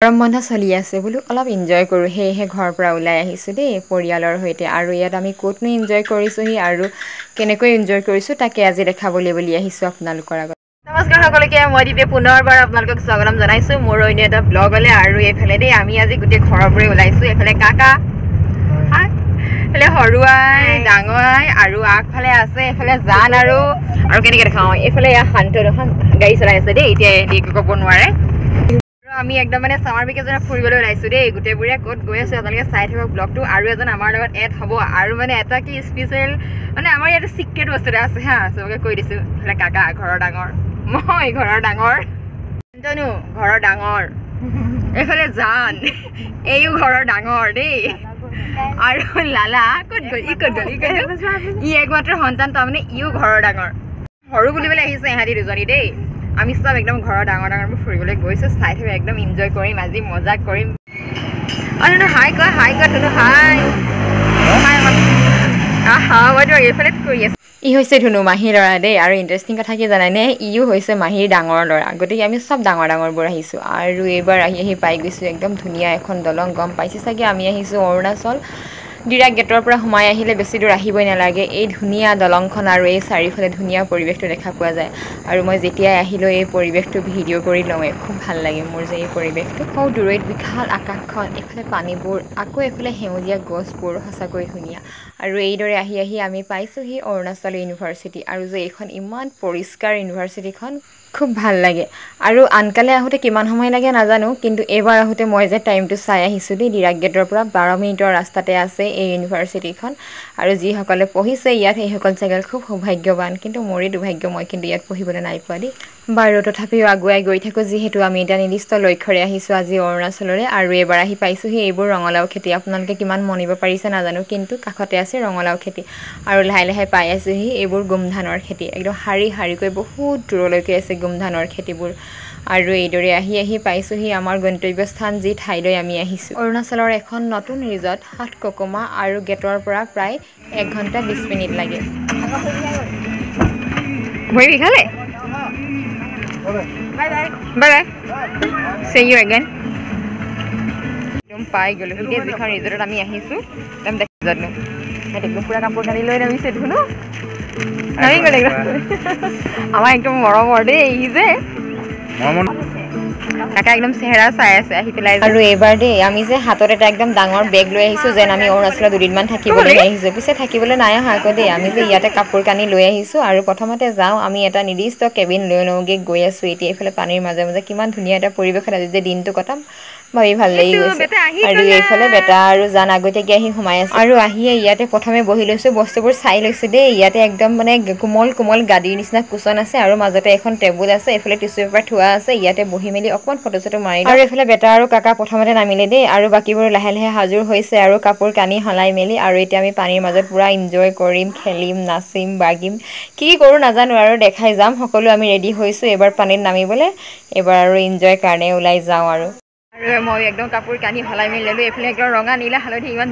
গৰম বন্ধ চলি আছে বোলো অলপ এনজয় কৰোঁ সেয়েহে ঘৰৰ পৰা ওলাই আহিছোঁ দেই পৰিয়ালৰ সৈতে আৰু ইয়াত আমি ক'তনো এনজয় কৰিছোঁহি আৰু কেনেকৈ এনজয় কৰিছোঁ তাকে আজি দেখাবলৈ বুলি আহিছোঁ আপোনালোকৰ আগত নমস্কাৰ সকলোকে মই দিপে পুনৰবাৰ আপোনালোকক স্বাগতম জনাইছোঁ মোৰ অন্য এটা ব্লগলৈ আৰু এইফালে দেই আমি আজি গোটেই ঘৰৰ পৰাই ওলাইছোঁ এইফালে কাকা এইফালে সৰুৱাই ডাঙৰাই আৰু আগফালে আছে এইফালে জান আৰু কেনেকৈ দেখাওঁ এইফালে এয়া শান্ত এখন গাড়ী চলাই আছে দেই এতিয়া একো ক'ব নোৱাৰে আমি একদম মানে সামাৰ ভেকেশ্যনত ফুৰিবলৈ ওলাইছোঁ দেই গোটেইবোৰে ক'ত গৈ আছোঁ আপোনালোকে চাই থাকক ব্লগটো আৰু এজন আমাৰ লগত এড হ'ব আৰু মানে এটা কি স্পেচিয়েল মানে আমাৰ ইয়াতে চিক্ৰেট বস্তু এটা আছে হা চবকে কৈ দিছোঁ এইফালে কাকা ঘৰৰ ডাঙৰ মই ঘৰৰ ডাঙৰ জানো ঘৰৰ ডাঙৰ এইফালে জান এইও ঘৰৰ ডাঙৰ দেই আৰু লালা ক'ত গ'ল ই একমাত্ৰ সন্তান তাৰমানে ইও ঘৰৰ ডাঙৰ সৰু বুলিবলৈ আহিছে ইহঁতি দুজনী দেই আমি সব একদম ঘৰৰ ডাঙৰ ফুৰিবলৈ গৈছোঁ চাই থাকি একদম এনজয় কৰিম আজি মজা কৰিম আৰু হাই কোৱা ধুনু হাই এইফালে কৰি আছে ই হৈছে ধুনু মাহীৰ ল'ৰা দেই আৰু ইণ্টাৰেষ্টিং কথা কি জানানে ইও হৈছে মাহীৰ ডাঙৰ ল'ৰা গতিকে আমি চব ডাঙৰবোৰ আহিছোঁ আৰু এইবাৰ আহি পাই গৈছোঁ একদম ধুনীয়া এখন দলং গম পাইছে চাগে আমি আহিছোঁ অৰুণাচল ডিৰাক গেটৰ পৰা সোমাই আহিলে বেছি দূৰ আহিবই নালাগে এই ধুনীয়া দলংখন আৰু এই চাৰিওফালে ধুনীয়া পৰিৱেশটো দেখা পোৱা যায় আৰু মই যেতিয়াই আহিলোঁ এই পৰিৱেশটো ভিডিঅ' কৰি লওঁৱে খুব ভাল লাগে মোৰ যে এই পৰিৱেশটো সৌ দূৰৈত বিশাল আকাশখন এইফালে পানীবোৰ আকৌ এইফালে সেউজীয়া গছবোৰ সঁচাকৈ ধুনীয়া আৰু এইদৰে আহি আমি পাইছোঁহি অৰুণাচল ইউনিভাৰ্চিটি আৰু যে এইখন ইমান পৰিষ্কাৰ ইউনিভাৰ্চিটিখন খুব ভাল লাগে আৰু আনকালে আহোঁতে কিমান সময় লাগে নাজানো কিন্তু এইবাৰ আহোঁতে মই যে টাইমটো চাই আহিছোঁ দেই ডিৰাক গেটৰ পৰা 12 মিনিটৰ ৰাস্তাতে আছে এই ইউনিভাৰ্চিটিখন আৰু যিসকলে পঢ়িছে ইয়াত সেইসকল চাগে খুব সৌভাগ্যৱান কিন্তু মোৰেই দুৰ্ভাগ্য মই কিন্তু ইয়াত পঢ়িবলৈ নাই পোৱা দেই বাৰু তথাপিও আগুৱাই গৈ থাকোঁ যিহেতু আমি এটা নিৰ্দিষ্ট লক্ষ্যৰে আহিছোঁ আজি অৰুণাচললৈ আৰু এইবাৰ আহি পাইছোঁহি এইবোৰ ৰঙালাও খেতি আপোনালোকে কিমান মনিব পাৰিছে নাজানো কিন্তু কাষতে আছে ৰঙালাও খেতি আৰু লাহে লাহে পাই আছোঁহি এইবোৰ গোমধানৰ খেতি একদম শাৰীকৈ বহুত দূৰলৈকে আছে গোমধানৰ খেতিবোৰ আৰু এইদৰে আহি পাইছোঁহি আমাৰ গন্তব্যস্থান যি ঠাইলৈ আমি আহিছোঁ অৰুণাচলৰ এখন নতুন ৰিজৰ্ট হাট ককমা আৰু গেটৰ পৰা প্ৰায় 1 ঘণ্টা 20 মিনিট লাগে ভৰি বিষালে বাই see you again একদম পাই গ'লোঁ এতিয়া যিখন ৰিজৰ্টত আমি আহিছোঁ একদম দেখিছোঁ একদম পুৰা কাপোৰ কানি লৈ নামিছে ধুনু নামি গ'লে আমাৰ একদম মৰমৰ দেই ই যে কাকা একদম চেহেৰা চাই আছে আহি পেলাই আৰু এইবাৰ দেই আমি যে হাতত এটা একদম ডাঙৰ বেগ লৈ আহিছোঁ যেন আমি অৰুণাচলত 2 দিনমান থাকিবলৈ আহিছোঁ পিছে থাকিবলৈ নাই অহা আকৌ দেই আমি যে ইয়াতে কাপোৰ কানি লৈ আহিছোঁ আৰু প্ৰথমতে যাওঁ আমি এটা নিৰ্দিষ্ট কেবিন লৈ লওঁগৈ গৈ আছোঁ এতিয়া এইফালে পানীৰ মাজে মাজে কিমান ধুনীয়া এটা পৰিৱেশত আজি যে দিনটো কটাম ভাবি ভাল লাগি গৈছে আৰু এইফালে বেটা আৰু জান আগতীয়াকৈ আহি সোমাই আছে আৰু আহিয়ে ইয়াতে প্ৰথমে বহি লৈছোঁ বস্তুবোৰ চাই লৈছোঁ দেই ইয়াতে একদম মানে কোমল গাদীৰ নিচিনা কুচন আছে আৰু মাজতে এখন টেবুল আছে এইফালে টিচু পেপাৰ থোৱা আছে ইয়াতে বহি মেলি অকণমান ফটো চটো মাৰি আৰু এইফালে বেটা আৰু কাকা প্ৰথমতে নামিলে দেই আৰু বাকীবোৰ লাহে লাহে সাজুৰ হৈছে আৰু কাপোৰ কানি সলাই মেলি আৰু এতিয়া আমি পানীৰ মাজত পুৰা এনজয় কৰিম খেলিম নাচিম বাগিম কি কৰোঁ নাজানো আৰু দেখাই যাম সকলো আমি ৰেডি হৈছোঁ এইবাৰ পানীত নামিবলৈ এইবাৰ আৰু এনজয় কাৰণে ওলাই যাওঁ আৰু মই একদম কাপোৰ কানি সলাই মেলি ল'লোঁ এইফালে একদম ৰঙা নীলা হালধি ইমান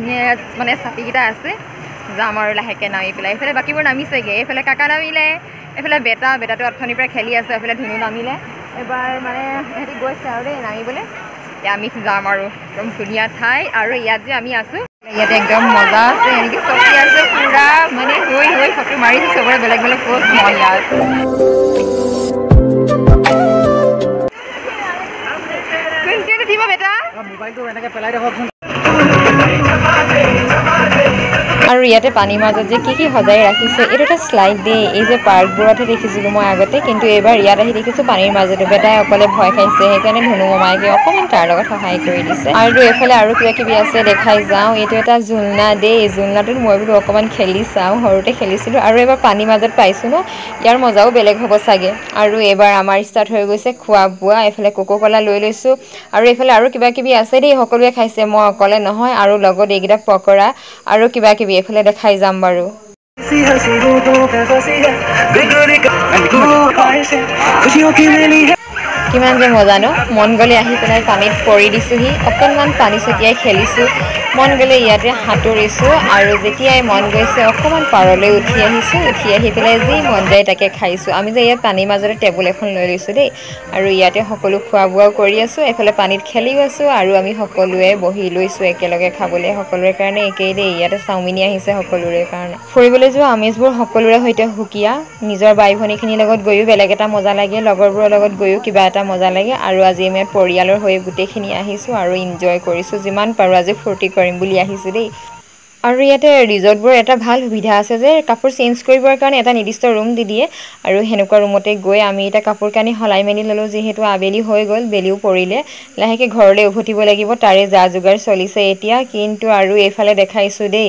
মানে ছাতিকেইটা আছে যাম আৰু লাহেকৈ নামি পেলাই এইফালে বাকীবোৰ নামিছেগৈ এইফালে কাকা নামিলে এইফালে বেটাটো অথনিৰ পৰা খেলি আছে এইফালে ধুনু নামিলে এবাৰ মানে সিহঁতি গৈছে আৰু দেই নামিবলৈ এতিয়া আমি যাম আৰু একদম ধুনীয়া ঠাই আৰু ইয়াত যে আমি আছোঁ ইয়াতে একদম মজা আছে এনেকৈ চলি আছে পুৰা মানে হৈ ফটো মাৰিছোঁ চবৰে বেলেগ পোষ্ট মই ইয়াত আৰু ইয়াতে পানীৰ মাজত যে কি সজাই ৰাখিছে এইটো এটা শ্লাইড দেই এই যে পাৰ্কবোৰতহে দেখিছিলোঁ মই আগতে কিন্তু এইবাৰ ইয়াত আহি দেখিছোঁ পানীৰ মাজতে বেটাই অকলে ভয় খাইছে সেইকাৰণে ধুনু মামাইকে অকণমান তাৰ লগত সহায় কৰি দিছে আৰু এইফালে আৰু কিবা আছে দেখাই যাওঁ এইটো এটা জোলনা দেই জোলনাটোত মই বোলো অকণমান খেলি চাওঁ সৰুতে খেলিছিলোঁ আৰু এইবাৰ পানীৰ মাজত পাইছোঁ ন ইয়াৰ মজাও বেলেগ হ'ব চাগে আৰু এইবাৰ আমাৰ ষ্টাৰ্ট হৈ গৈছে খোৱা বোৱা এইফালে কোকো-কোলা লৈ লৈছোঁ আৰু এইফালে আৰু কিবা আছে দেই সকলোৱে খাইছে মই অকলে নহয় আৰু লগত এইকেইটা পকৰা আৰু কিবা এইফালে দেখাই যাম বাৰু কিমান যে মজা ন মন গ'লে আহি পেলাই পানীত পৰি দিছোঁহি অকণমান পানী ছটিয়াই খেলিছোঁ মন গ'লে ইয়াতে সাঁতুৰিছোঁ আৰু যেতিয়াই মন গৈছে অকণমান পাৰলৈ উঠি আহিছোঁ উঠি আহি পেলাই যি মন যায় তাকে খাইছোঁ আমি যে ইয়াত পানীৰ মাজতে টেবুল এখন লৈ লৈছোঁ দেই আৰু ইয়াতে সকলো খোৱা বোৱাও কৰি আছোঁ এফালে পানীত খেলিও আছোঁ আৰু আমি সকলোৱে বহি লৈছোঁ একেলগে খাবলৈ সকলোৰে কাৰণে একেই দেই ইয়াতে চাওমিনি আহিছে সকলোৰে কাৰণে ফুৰিবলৈ যোৱা আমেজবোৰ সকলোৰে সৈতে সুকীয়া নিজৰ বাই ভনীখিনিৰ লগত গৈও বেলেগ এটা মজা লাগে লগৰবোৰৰ লগত গৈও কিবা এটা মজা লাগে আৰু আজি আমি পৰিয়ালৰ হৈ গোটেইখিনি আহিছোঁ আৰু এনজয় কৰিছোঁ যিমান পাৰোঁ আজি ফূৰ্তি কৰিম বুলি আহিছোঁ দেই আৰু ইয়াতে ৰিজৰ্টবোৰ এটা ভাল সুবিধা আছে যে কাপোৰ চেঞ্জ কৰিবৰ কাৰণে এটা নিৰ্দিষ্ট ৰুম দি দিয়ে আৰু সেনেকুৱা ৰুমতে গৈ আমি এতিয়া কাপোৰ কানি সলাই মেলি ল'লোঁ যিহেতু আবেলি হৈ গ'ল বেলিও পৰিলে লাহেকৈ ঘৰলৈ উভতিব লাগিব তাৰে যা যোগাৰ চলিছে এতিয়া কিন্তু আৰু এইফালে দেখাইছোঁ দেই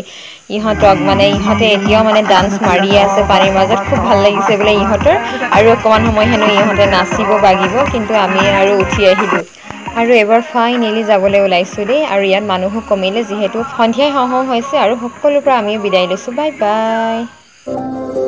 ইহঁতক মানে ইহঁতে এতিয়াও মানে ডান্স মাৰিয়ে আছে পানীৰ মাজত খুব ভাল লাগিছে বোলে ইহঁতৰ আৰু অকণমান সময় হেনো ইহঁতে নাচিব বাগিব কিন্তু আমি আৰু উঠি আহিলোঁ আৰু এবাৰ ফাইনেলি যাবলৈ ওলাইছোঁ দেই আৰু ইয়াত মানুহো কমিলে যিহেতু সন্ধিয়াই হওঁ হওঁ হৈছে আৰু সকলোৰে পৰা আমি বিদায় লৈছোঁ বাই বাই